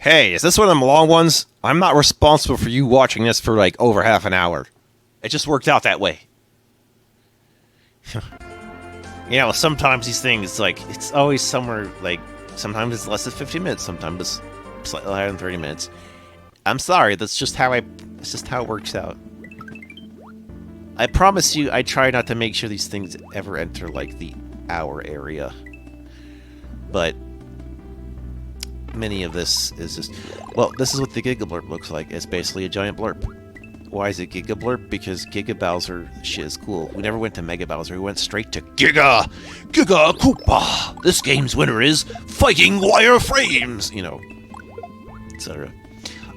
Hey, is this one of them long ones? I'm not responsible for you watching this for like over half an hour. It just worked out that way. You know, sometimes these things, like, it's always somewhere, like, sometimes it's less than 50 minutes, sometimes it's slightly higher than 30 minutes. I'm sorry, that's just how it works out. I promise you, I try not to make sure these things ever enter, like, the hour area. But many of this is just... Well, this is what the Giga Blurp looks like. It's basically a giant blurp. Why is it Giga Blurp? Because Giga Bowser shit is cool. We never went to Mega Bowser. We went straight to Giga Koopa. This game's winner is Fighting Wireframes. You know, etc.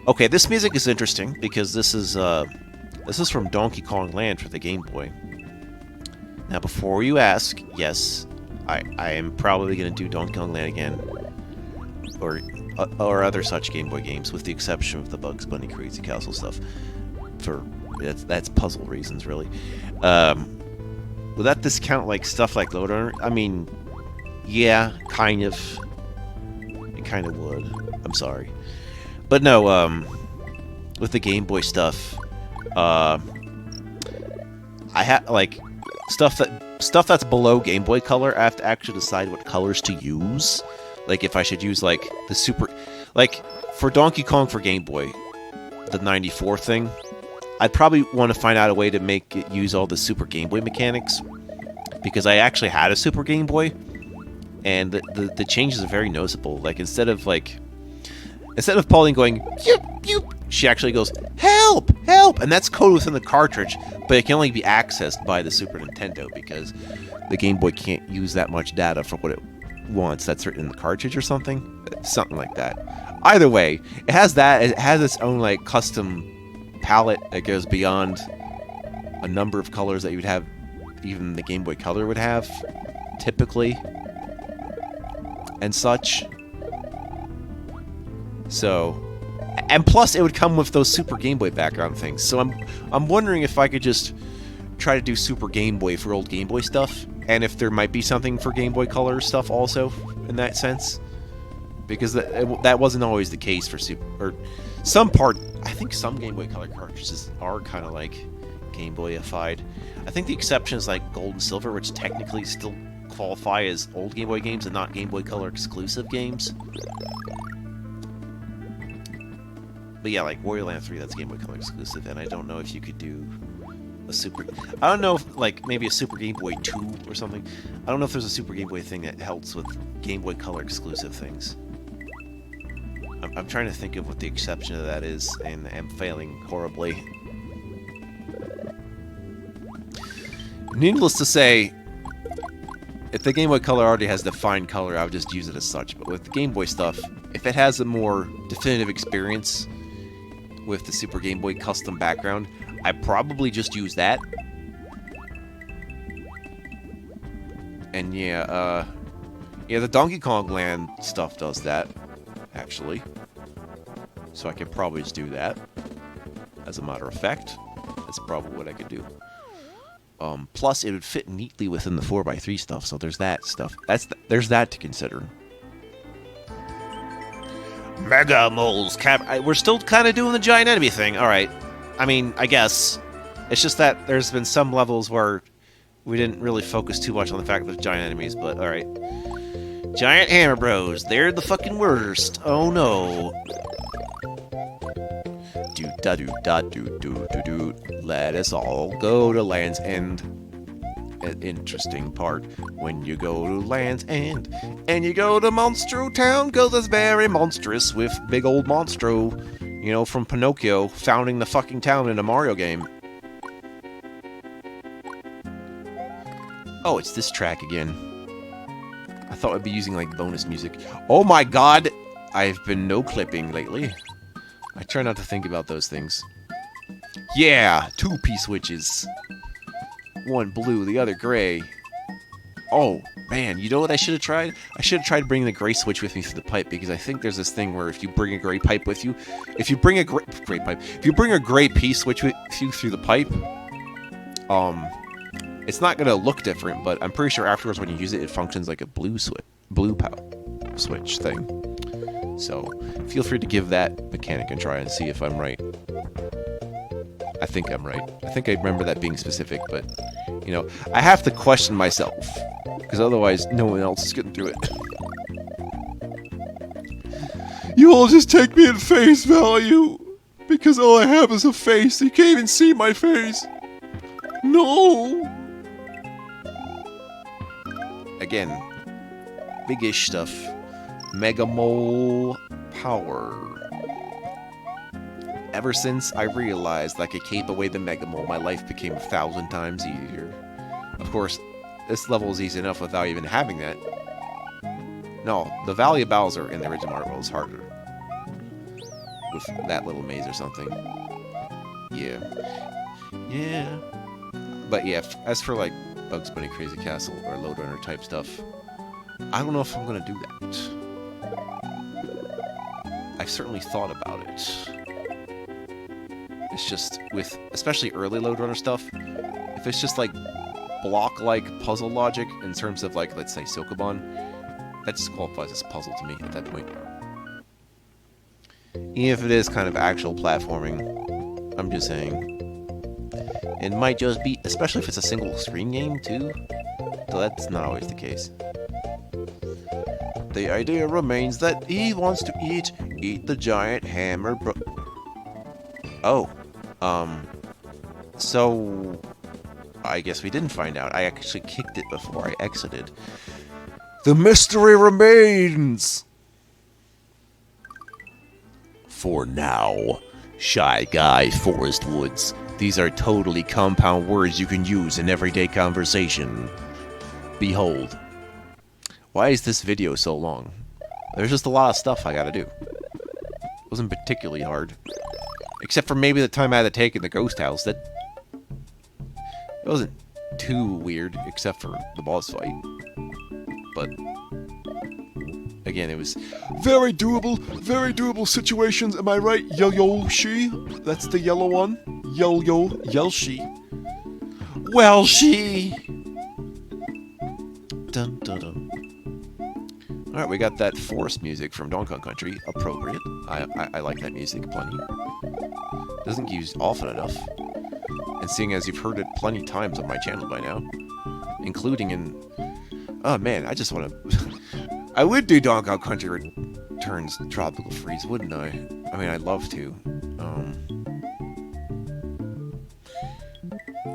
Okay, this music is interesting because this is from Donkey Kong Land for the Game Boy. Now, before you ask, yes, I am probably going to do Donkey Kong Land again, or other such Game Boy games, with the exception of the Bugs Bunny Crazy Castle stuff. That's puzzle reasons, really. Would that discount like stuff like Load Runner? I mean, yeah, kind of. It kind of would. I'm sorry, but no. With the Game Boy stuff, I have like stuff that's below Game Boy Color. I have to actually decide what colors to use. Like if I should use like the super, like for Donkey Kong for Game Boy, the 94 thing. I'd probably want to find out a way to make it use all the Super Game Boy mechanics, because I actually had a Super Game Boy, and the changes are very noticeable. Like instead of Pauline going "Yoop, yoop," she actually goes "Help! Help!" and that's code within the cartridge, but it can only be accessed by the Super Nintendo because the Game Boy can't use that much data for what it wants. That's written in the cartridge or something like that. Either way, it has that. It has its own like custom palette that goes beyond a number of colors that you would have even the Game Boy Color would have typically and such. So, and plus it would come with those Super Game Boy background things. So I'm wondering if I could just try to do Super Game Boy for old Game Boy stuff, and if there might be something for Game Boy Color stuff also in that sense, because that wasn't always the case for Super, or some part. I think some Game Boy Color cartridges are kind of like Game Boyified. I think the exception is like Gold and Silver, which technically still qualify as old Game Boy games and not Game Boy Color exclusive games. But yeah, like Wario Land 3, that's Game Boy Color exclusive, and I don't know if you could do a Super... I don't know if, like, maybe a Super Game Boy 2 or something. I don't know if there's a Super Game Boy thing that helps with Game Boy Color exclusive things. I'm trying to think of what the exception to that is, and I'm failing horribly. Needless to say, if the Game Boy Color already has defined color, I would just use it as such. But with the Game Boy stuff, if it has a more definitive experience with the Super Game Boy custom background, I'd probably just use that. And yeah, the Donkey Kong Land stuff does that, actually. So I could probably just do that. As a matter of fact, that's probably what I could do. Plus, it would fit neatly within the 4x3 stuff, so there's that stuff. There's that to consider. Mega Moles we're still kind of doing the giant enemy thing. Alright. I mean, I guess. It's just that there's been some levels where we didn't really focus too much on the fact that there's giant enemies, but alright. Giant Hammer Bros. They're the fucking worst. Oh no. Do-da-do-da-do-do-do-do. Let us all go to Land's End. An interesting part when you go to Land's End and you go to Monstro Town, because it's very monstrous with big old Monstro, you know, from Pinocchio founding the fucking town in a Mario game. Oh, it's this track again. I thought I'd be using like bonus music. Oh my god! I've been no clipping lately. I try not to think about those things. Yeah! 2 P-switches. One blue, the other gray. Oh, man, you know what I should have tried? I should have tried bringing the gray switch with me through the pipe, because I think there's this thing where if you bring a gray pipe with you, if you bring a gray P-switch with you through the pipe, it's not gonna look different, but I'm pretty sure afterwards when you use it, it functions like a blue switch thing. So feel free to give that mechanic a try and see if I'm right. I think I'm right. I think I remember that being specific, but, you know, I have to question myself, because otherwise no one else is getting through it. You all just take me at face value, because all I have is a face. You can't even see my face. No! Again, big-ish stuff. Mega Mole power. Ever since I realized I could cape away the Mega Mole, my life became 1,000 times easier. Of course, this level is easy enough without even having that. No, the Valley of Bowser in the original Mario World is harder. With that little maze or something. Yeah. Yeah. But yeah, as for like Bugs Bunny Crazy Castle or Lode Runner type stuff, I don't know if I'm gonna do that. I've certainly thought about it. It's just with, especially early Lode Runner stuff, if it's just like block-like puzzle logic in terms of like, let's say Sokoban, that just qualifies as a puzzle to me at that point. Even if it is kind of actual platforming, I'm just saying. It might just be, especially if it's a single screen game too, so that's not always the case. The idea remains that he wants to eat the giant hammer Oh. So I guess we didn't find out. I actually kicked it before I exited. The mystery remains! For now, Shy Guy Forest Woods. These are totally compound words you can use in everyday conversation. Behold. Why is this video so long? There's just a lot of stuff I gotta do. It wasn't particularly hard. Except for maybe the time I had to take in the ghost house. That it wasn't too weird, except for the boss fight. But again, it was very doable situations, am I right? Yoshi? That's the yellow one? Yelshi. Welshi! Dun dun dun. Alright, we got that forest music from Donkey Kong Country. Appropriate. I like that music plenty. Doesn't get used often enough. And seeing as you've heard it plenty times on my channel by now, including in... Oh man, I just want to... I would do Donkey Kong Country Returns Tropical Freeze, wouldn't I? I mean, I'd love to.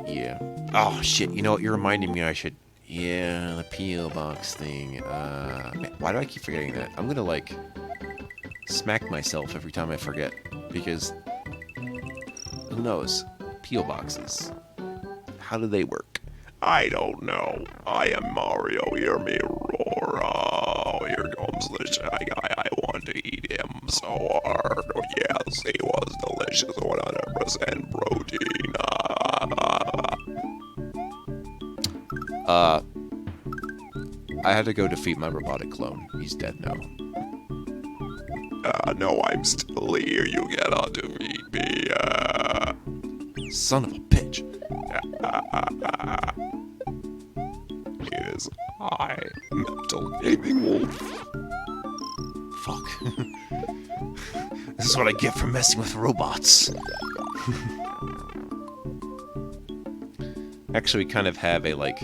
Yeah. Oh shit, you know what? You're reminding me I should... Yeah, the P.O. Box thing. Man, why do I keep forgetting that? I'm gonna, like, smack myself every time I forget. Because, who knows? P.O. Boxes. How do they work? I don't know. I am Mario, hear me roar. Oh, here comes the Shy Guy. I want to eat him so hard. Oh, yes, he was delicious. 100% protein. I had to go defeat my robotic clone. He's dead now. No, I'm still here. You cannot defeat me. Son of a bitch. It is I, Mental Gaming Wolf. Fuck. This is what I get for messing with robots. Actually, we kind of have a, like,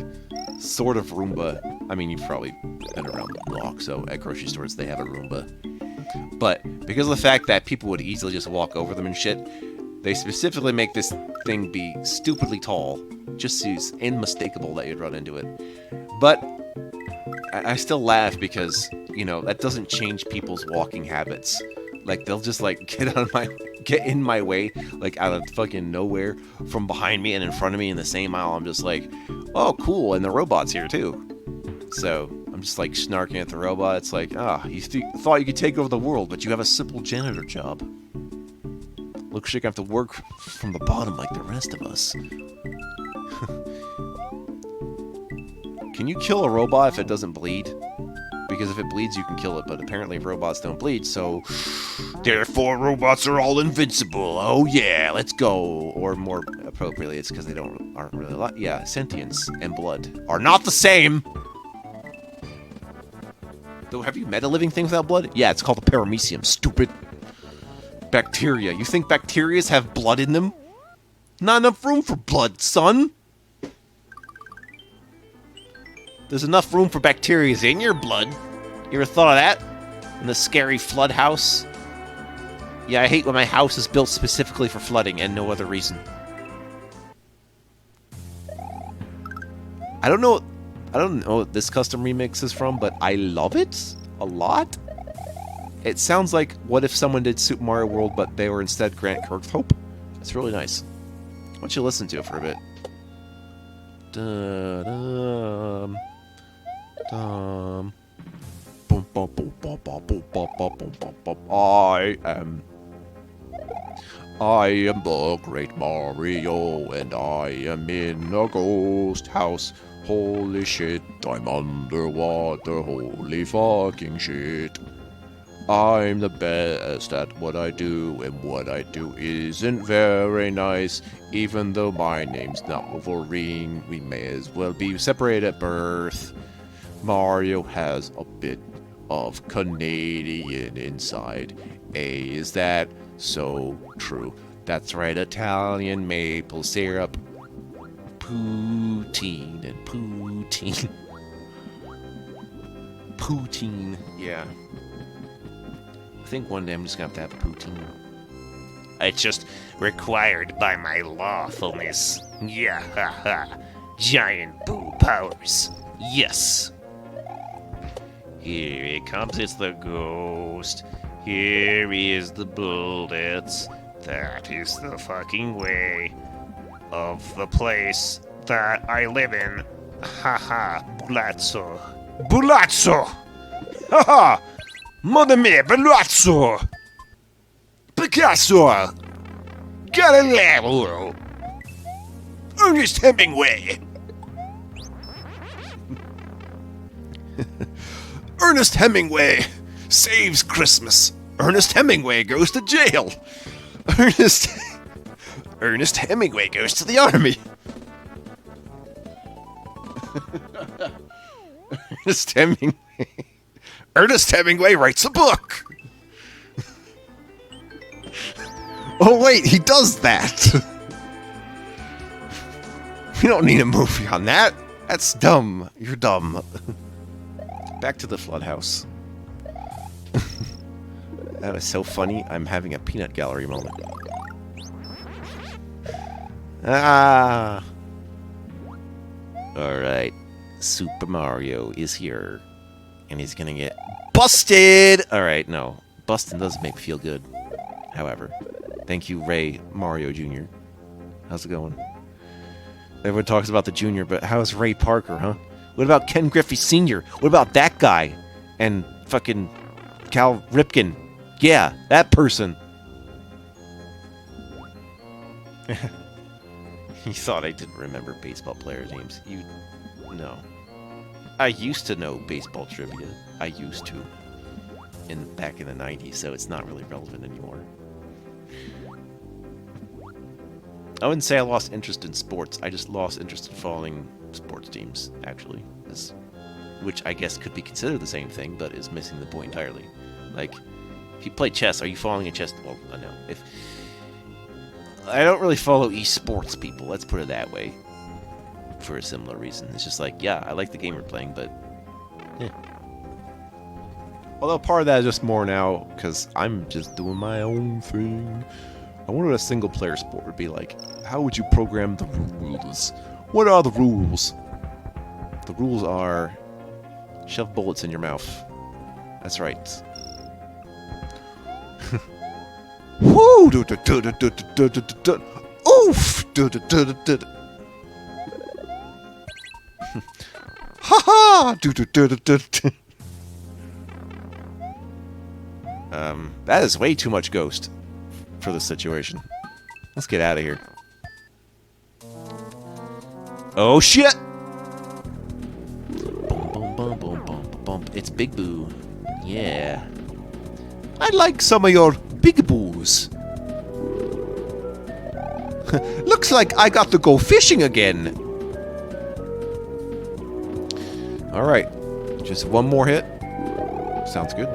sort of Roomba. I mean, you've probably been around the block, so at grocery stores they have a Roomba. But because of the fact that people would easily just walk over them and shit, they specifically make this thing be stupidly tall, just so it's unmistakable that you'd run into it. But I still laugh because, you know, that doesn't change people's walking habits. Like, they'll just, like, get in my way, like, out of fucking nowhere, from behind me and in front of me in the same aisle. I'm just like, oh, cool, and the robot's here, too. So, I'm just, like, snarking at the robot. It's like, you thought you could take over the world, but you have a simple janitor job. Looks like you have to work from the bottom like the rest of us. Can you kill a robot if it doesn't bleed? Because if it bleeds, you can kill it, but apparently robots don't bleed, so... Therefore, robots are all invincible. Oh yeah, let's go. Or more appropriately, it's because they aren't really a lot. Yeah, sentience and blood are not the same. Though, have you met a living thing without blood? Yeah, it's called a paramecium, stupid. Bacteria. You think bacterias have blood in them? Not enough room for blood, son. There's enough room for bacteria in your blood. You ever thought of that? In the scary flood house? Yeah, I hate when my house is built specifically for flooding and no other reason. I don't know what this custom remix is from, but I love it a lot. It sounds like what if someone did Super Mario World, but they were instead Grant Kirkhope. It's really nice. Why don't you listen to it for a bit? Dum, dum. Boom, boom, boom, boom, boom, boom, boom, boom, boom, boom. I am the great Mario, and I am in a ghost house. Holy shit, I'm underwater, holy fucking shit. I'm the best at what I do, and what I do isn't very nice. Even though my name's not Wolverine, we may as well be separated at birth. Mario has a bit of Canadian inside. Is that so true? That's right, Italian maple syrup. Poutine and poutine. Poutine, yeah. I think one day I'm just gonna have to have a poutine. It's just required by my lawfulness. Yeah, ha. Giant boo powers. Yes. Here it comes, it's the ghost. Here is the bullets. That is the fucking way of the place that I live in. Haha, Bulazzo. Bulazzo! Haha! Mother mia, Bulazzo! Picasso! Galileo! Ernest Hemingway! Ernest Hemingway saves Christmas. Ernest Hemingway goes to jail. Ernest Hemingway goes to the army. Ernest Hemingway writes a book. Oh wait, he does that. We don't need a movie on that. That's dumb. You're dumb. Back to the flood house. That was so funny. I'm having a peanut gallery moment. Ah. Alright. Super Mario is here. And he's gonna get busted! Alright, no. Busting doesn't make me feel good. However. Thank you, Ray Mario Jr. How's it going? Everyone talks about the Junior, but how's Ray Parker, huh? What about Ken Griffey Sr.? What about that guy? And fucking Cal Ripken. Yeah, that person. You thought I didn't remember baseball players' names. You... No. I used to know baseball trivia. I used to. Back in the 90s, so it's not really relevant anymore. I wouldn't say I lost interest in sports. I just lost interest in following sports teams, actually. Which I guess could be considered the same thing, but is missing the point entirely. Like, if you play chess, are you following a chess... Well, no. I don't really follow esports people, let's put it that way. For a similar reason. It's just like, yeah, I like the game we're playing, but... Yeah. Although part of that is just more now, because I'm just doing my own thing. I wonder what a single-player sport would be like. How would you program the rules? What are the rules? The rules are... Shove bullets in your mouth. That's right. Woo! Oof! Ha ha! That is way too much Ghost for this situation. Let's get out of here. Oh shit! Boom, boom, boom, boom, boom, boom. It's Big Boo. Yeah. I'd like some of your Big Boos. Looks like I got to go fishing again. Alright. Just one more hit. Sounds good.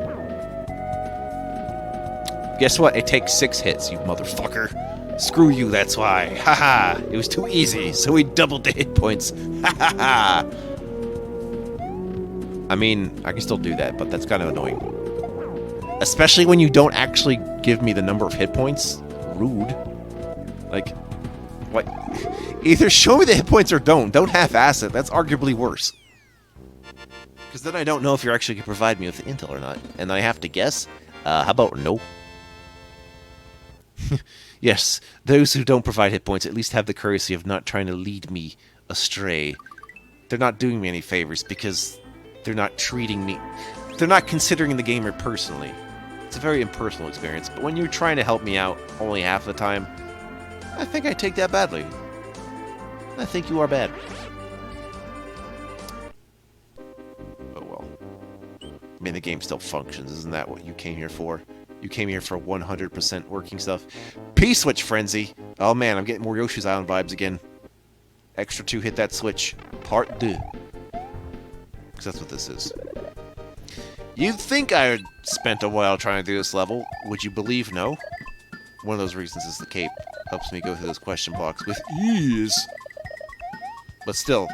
Guess what? It takes 6 hits, you motherfucker. Screw you, that's why. Haha. It was too easy, so we doubled the hit points. Ha ha ha. I mean, I can still do that, but that's kind of annoying. Especially when you don't actually give me the number of hit points. Rude. Like, what? Either show me the hit points or don't. Don't half-ass it. That's arguably worse. Because then I don't know if you're actually going to provide me with the intel or not. And I have to guess. How about no? Yes, those who don't provide hit points at least have the courtesy of not trying to lead me astray. They're not doing me any favors because they're not treating me... They're not considering the gamer personally. It's a very impersonal experience, but when you're trying to help me out only half the time, I think I take that badly. I think you are bad. Oh well. I mean, the game still functions. Isn't that what you came here for? You came here for 100% working stuff. P-Switch Frenzy! Oh man, I'm getting more Yoshi's Island vibes again. Extra 2 hit that switch. Part 2. Because that's what this is. You'd think I had spent a while trying to do this level. Would you believe no? One of those reasons is the cape. Helps me go through those question blocks with ease. But still,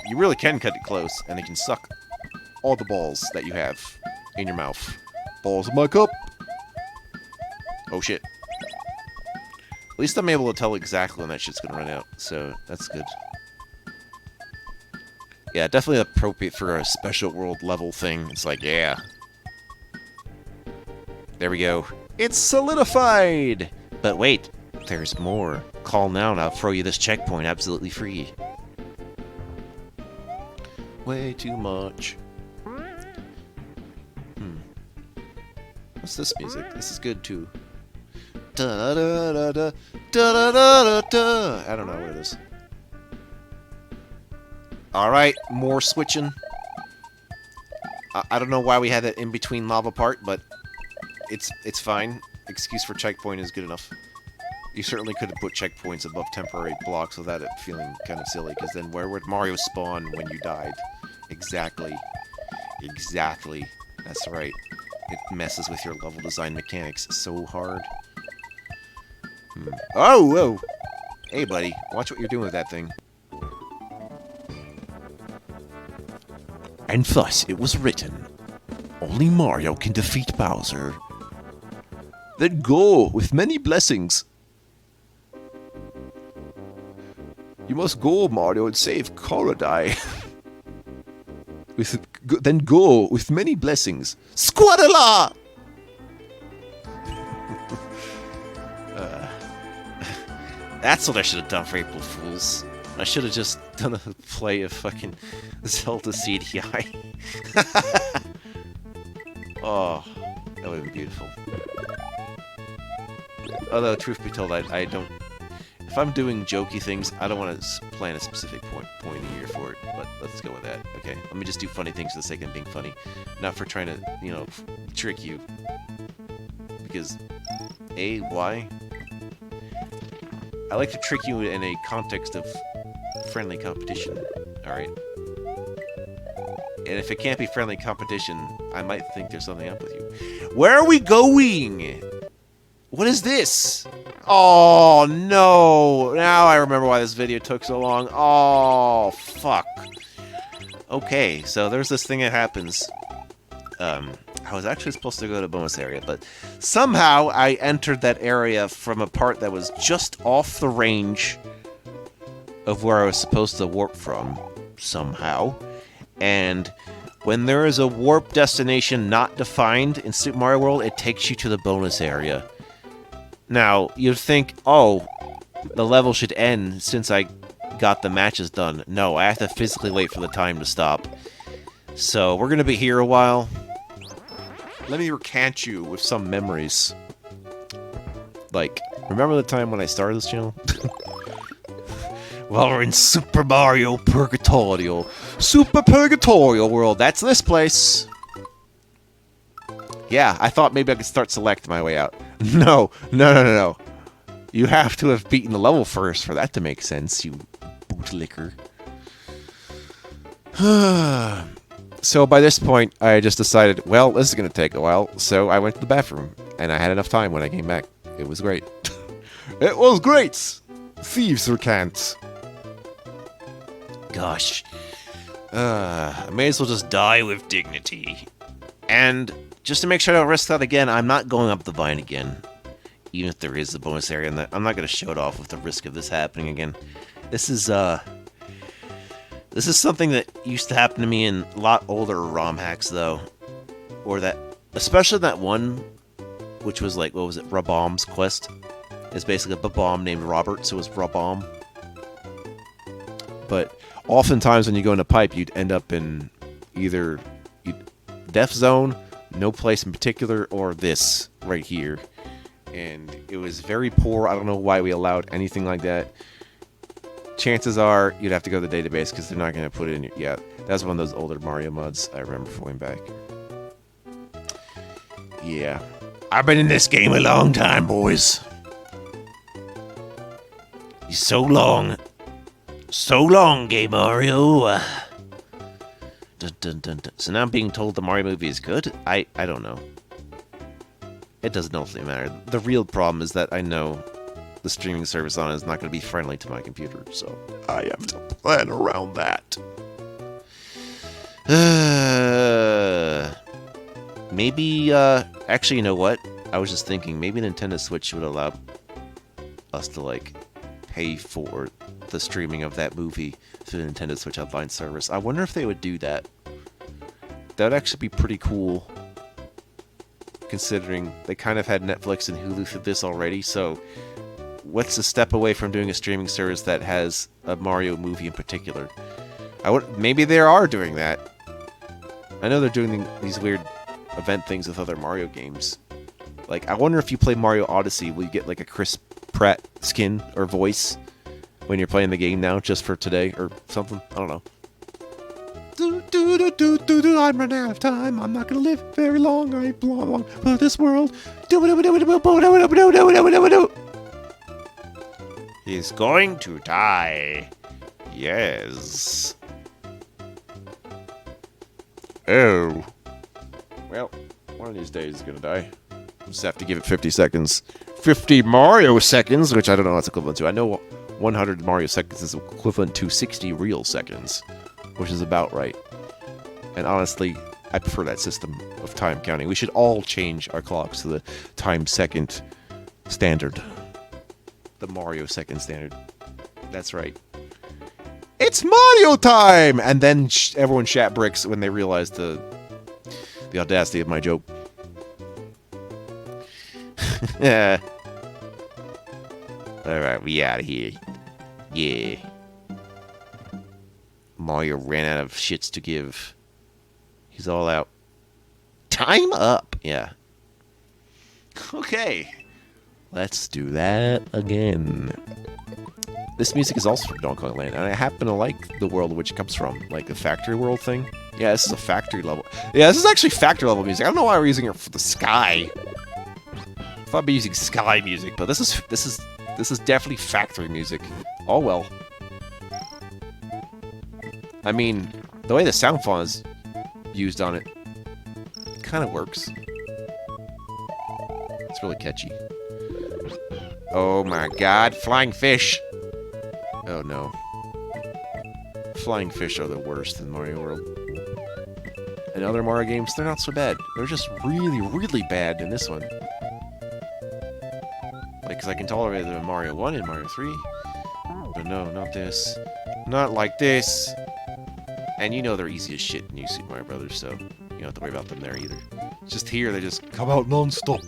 you really can cut it close, and it can suck all the balls that you have in your mouth. Balls in my cup! Oh shit. At least I'm able to tell exactly when that shit's gonna run out, so that's good. Yeah, definitely appropriate for a special world level thing. It's like, yeah. There we go. It's solidified! But wait, there's more. Call now and I'll throw you this checkpoint absolutely free. Way too much. What's this music? This is good too. Da da da da da da da da. I don't know what it is. Alright, more switching. I don't know why we had that in-between lava part, but it's fine. Excuse for checkpoint is good enough. You certainly could have put checkpoints above temporary blocks without it feeling kind of silly, because then where would Mario spawn when you died? Exactly. Exactly. That's right. It messes with your level design mechanics so hard. Oh, whoa! Hey, buddy. Watch what you're doing with that thing. And thus it was written, only Mario can defeat Bowser. Then go with many blessings. You must go, Mario, and save Korodai. Then go with many blessings. Squadala! That's what I should have done for April Fools. I should have just done a play of fucking Zelda CDI. Oh, that would have been beautiful. Although, truth be told, I don't... If I'm doing jokey things, I don't want to plan a specific point in the year for it, but let's go with that, okay? Let me just do funny things for the sake of being funny, not for trying to, you know, trick you. Because, A, why? I like to trick you in a context of friendly competition, alright? And if it can't be friendly competition, I might think there's something up with you. Where are we going? What is this? Oh, no. Now I remember why this video took so long. Oh, fuck. Okay, so there's this thing that happens. I was actually supposed to go to the bonus area, but somehow I entered that area from a part that was just off the range of where I was supposed to warp from, somehow. And when there is a warp destination not defined in Super Mario World, it takes you to the bonus area. Now, you'd think, oh, the level should end since I got the matches done. No, I have to physically wait for the time to stop. So, we're going to be here a while. Let me recant you with some memories. Like, remember the time when I started this channel? Well, we're in Super Mario Purgatorio. Super Purgatorio World. That's this place. Yeah, I thought maybe I could start select my way out. No. You have to have beaten the level first for that to make sense, you bootlicker. So by this point, I just decided, well, this is going to take a while. So I went to the bathroom, and I had enough time when I came back. It was great. It was great! Thieves or can't. Gosh. I may as well just die with dignity. And just to make sure I don't risk that again, I'm not going up the vine again. Even if there is a bonus area, and I'm not going to show it off with the risk of this happening again. This is something that used to happen to me in a lot older ROM hacks, though. Or that, especially that one, which was like, what was it, Rabom's Quest? It's basically a Babom named Robert, so it was Rabom. But oftentimes when you go in a pipe, you'd end up in either Death Zone, no place in particular, or this right here. And it was very poor. I don't know why we allowed anything like that. Chances are you'd have to go to the database because they're not going to put it in your... Yeah, that's one of those older Mario mods I remember from way back. Yeah. I've been in this game a long time, boys. So long. So long, Game Mario. Dun, dun, dun, dun. So now I'm being told the Mario movie is good? I don't know. It doesn't ultimately matter. The real problem is that I know the streaming service on it is not going to be friendly to my computer, so I have to plan around that. Maybe, actually, you know what? I was just thinking, maybe Nintendo Switch would allow us to, like, pay for the streaming of that movie through the Nintendo Switch Online service. I wonder if they would do that. That would actually be pretty cool, considering they kind of had Netflix and Hulu for this already, so what's a step away from doing a streaming service that has a Mario movie in particular? Maybe they are doing that. I know they're doing these weird event things with other Mario games. Like, I wonder if you play Mario Odyssey, will you get like a Chris Pratt skin or voice when you're playing the game now, just for today or something? I don't know. I'm running out of time. I'm not gonna live very long. I belong for this world. He's going to die. Yes. Oh. Well, one of these days he's gonna die. Just have to give it 50 seconds. 50 Mario seconds, which I don't know what it's equivalent to. I know 100 Mario seconds is equivalent to 60 real seconds, which is about right. And honestly, I prefer that system of time counting. We should all change our clocks to the time second standard. The Mario second standard. That's right. It's Mario time! And then everyone shat bricks when they realized the audacity of my joke. Yeah. Alright, we out of here. Yeah. Mario ran out of shits to give. He's all out. Time up! Yeah. Okay. Let's do that again. This music is also from Donkey Kong Land, and I happen to like the world in which it comes from. Like the factory world thing. Yeah, this is a factory level. Yeah, this is actually factory level music. I don't know why we're using it for the sky. I thought I'd be using sky music, but this is definitely factory music. Oh well. I mean, the way the sound font is used on it kind of works. It's really catchy. Oh my god, flying fish! Oh no. Flying fish are the worst in Mario World. In other Mario games, they're not so bad. They're just really, really bad in this one. Like, because I can tolerate them in Mario 1 and Mario 3. But no, not this. Not like this! And you know they're easy as shit in New Super Mario Brothers, so you don't have to worry about them there either. Just here, they just come out non-stop.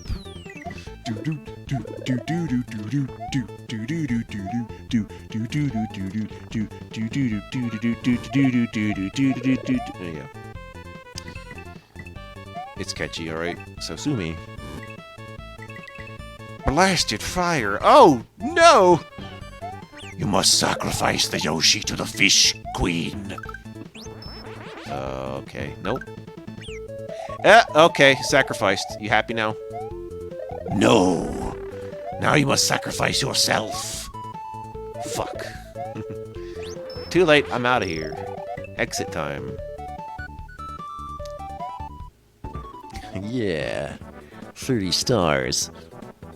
There you go. It's catchy, alright? So sue me. Blasted fire! Oh, no! You must sacrifice the Yoshi to the Fish Queen. Okay, nope. Okay, sacrificed. You happy now? No! Now you must sacrifice yourself. Fuck. Too late, I'm out of here. Exit time. Yeah. 30 stars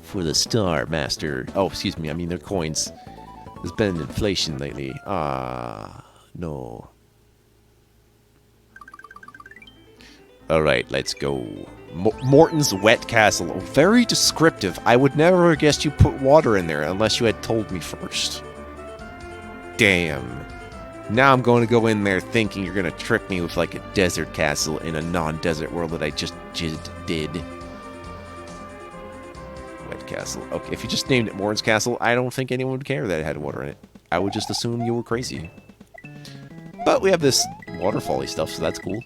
for the Star Master. Oh, excuse me, I mean their coins. There's been inflation lately. No. Alright, let's go. Morton's Wet Castle. Very descriptive. I would never have guessed you put water in there unless you had told me first. Damn. Now I'm going to go in there thinking you're going to trick me with like a desert castle in a non-desert world that I just did. Wet Castle. Okay, if you just named it Morton's Castle, I don't think anyone would care that it had water in it. I would just assume you were crazy. But we have this waterfall-y stuff, so that's cool.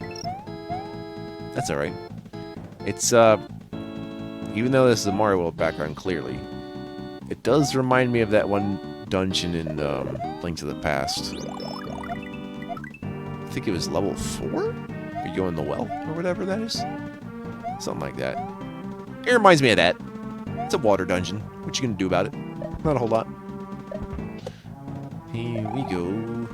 That's alright. It's, even though this is a Mario World background, clearly, it does remind me of that one dungeon in, Link to the Past. I think it was level 4? You go in the well, or whatever that is? Something like that. It reminds me of that. It's a water dungeon. What you gonna do about it? Not a whole lot. Here we go.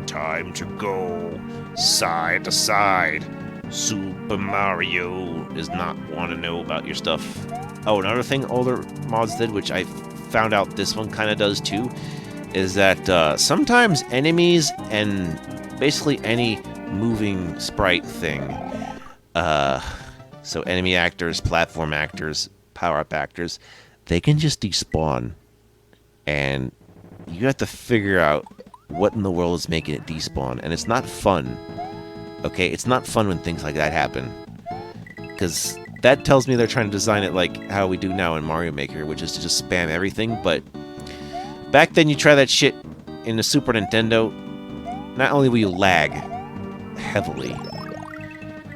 Time to go side to side. Super Mario does not want to know about your stuff. Oh, another thing older mods did, which I found out this one kind of does too, is that sometimes enemies and basically any moving sprite thing, so enemy actors, platform actors, power-up actors, they can just despawn. And you have to figure out what in the world is making it despawn. And it's not fun. Okay, it's not fun when things like that happen. Because that tells me they're trying to design it like how we do now in Mario Maker, which is to just spam everything. But back then you try that shit in the Super Nintendo, not only will you lag heavily,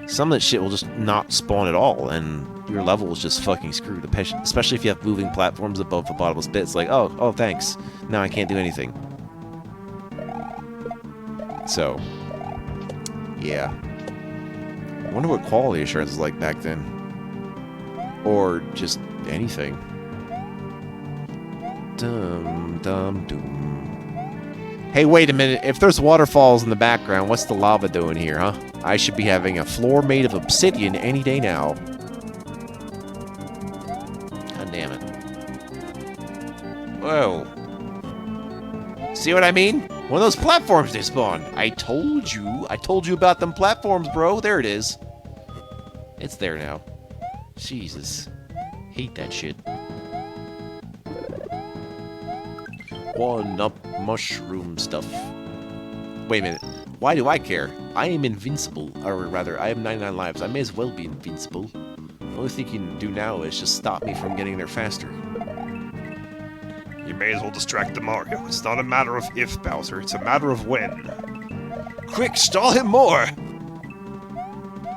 some of that shit will just not spawn at all, and your level is just fucking screwed, especially if you have moving platforms above the bottomless pit. It's like, oh, thanks. Now I can't do anything. So, yeah. I wonder what quality assurance was like back then. Or just anything. Dum dum doom. Hey, wait a minute. If there's waterfalls in the background, what's the lava doing here, huh? I should be having a floor made of obsidian any day now. God damn it. Whoa. See what I mean? One of those platforms they spawn. I told you about them platforms, bro. There it is. It's there now. Jesus. Hate that shit. One up mushroom stuff. Wait a minute. Why do I care? I am invincible. Or rather, I have 99 lives. I may as well be invincible. The only thing you can do now is just stop me from getting there faster. You may as well distract the Mario. It's not a matter of if, Bowser. It's a matter of when. Quick, stall him more!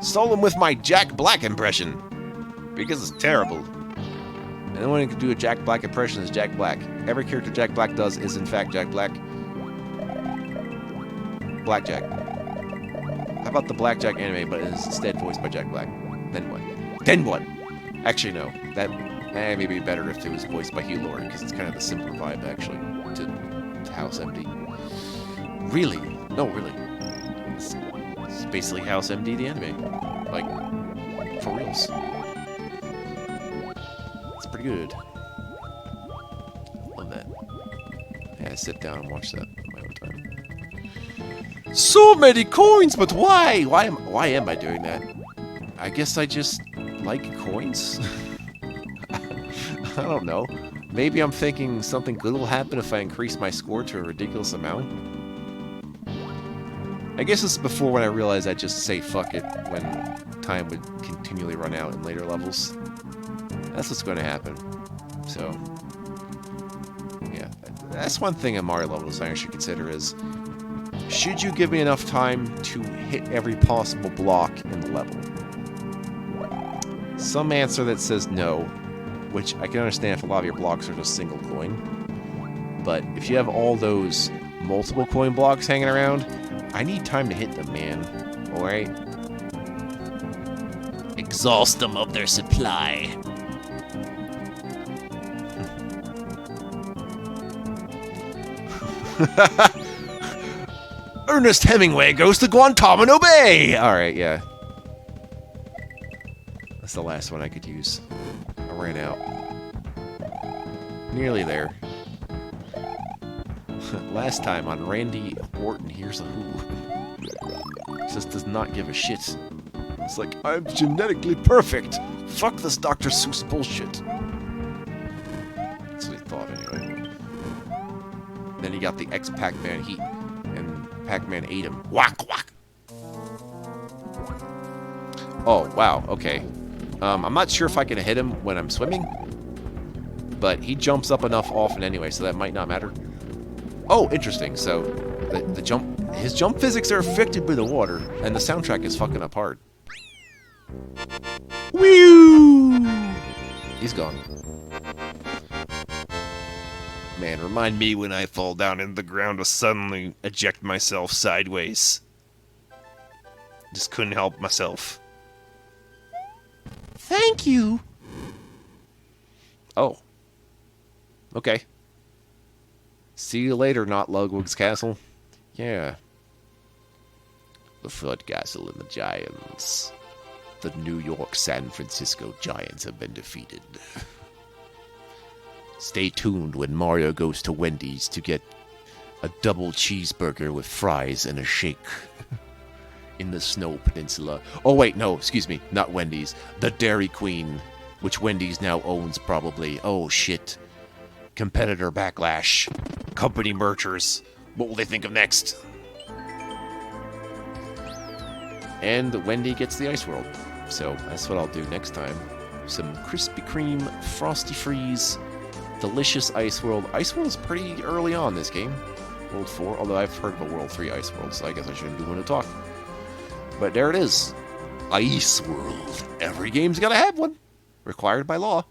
Stall him with my Jack Black impression. Because it's terrible. And the one who can do a Jack Black impression is Jack Black. Every character Jack Black does is in fact Jack Black. Blackjack. How about the Blackjack anime, but is instead voiced by Jack Black? Then what? Then what? Actually, no. That may be better if it was voiced by Hugh Laurie, because it's kind of the simpler vibe, actually, to House MD. Really? No, really. It's basically House MD the anime. Like, for reals. It's pretty good. Love that. Yeah, sit down and watch that on my own time. So many coins, but why? Why am I doing that? I guess I just like coins. I don't know. Maybe I'm thinking something good will happen if I increase my score to a ridiculous amount. I guess this is before when I realized I'd just say fuck it when time would continually run out in later levels. That's what's going to happen. So, yeah. That's one thing a Mario level designer should consider is, should you give me enough time to hit every possible block in the level? Some answer that says no, which I can understand if a lot of your blocks are just single coin. But if you have all those multiple coin blocks hanging around, I need time to hit them, man. Alright? Exhaust them of their supply. Ernest Hemingway goes to Guantanamo Bay! Alright, yeah. That's the last one I could use. I ran out. Nearly there. Last time on Randy Orton Here's a Who. Just does not give a shit. It's like, I'm genetically perfect. Fuck this Dr. Seuss bullshit. That's what he thought anyway. Then he got the ex-Pac-Man heat, and Pac-Man ate him. Whack, whack. Oh, wow, okay. I'm not sure if I can hit him when I'm swimming, but he jumps up enough often anyway, so that might not matter. Oh, interesting. So his jump physics are affected by the water, and the soundtrack is fucking up hard. Whew! He's gone. Man, remind me when I fall down in the ground to suddenly eject myself sideways. Just couldn't help myself. Thank you. Oh. Okay. See you later, not Ludwig's Castle. Yeah. The Flood Castle and the Giants. The New York San Francisco Giants have been defeated. Stay tuned when Mario goes to Wendy's to get a double cheeseburger with fries and a shake. In the Snow Peninsula. Oh wait, no, excuse me, not Wendy's. The Dairy Queen, which Wendy's now owns probably. Oh shit. Competitor backlash. Company mergers. What will they think of next? And Wendy gets the Ice World. So that's what I'll do next time. Some Krispy Kreme, Frosty Freeze, delicious Ice World. Ice World is pretty early on this game. World 4, although I've heard of a World 3 Ice World, so I guess I shouldn't do one to talk. But there it is. Ice World. Every game's gotta have one. Required by law.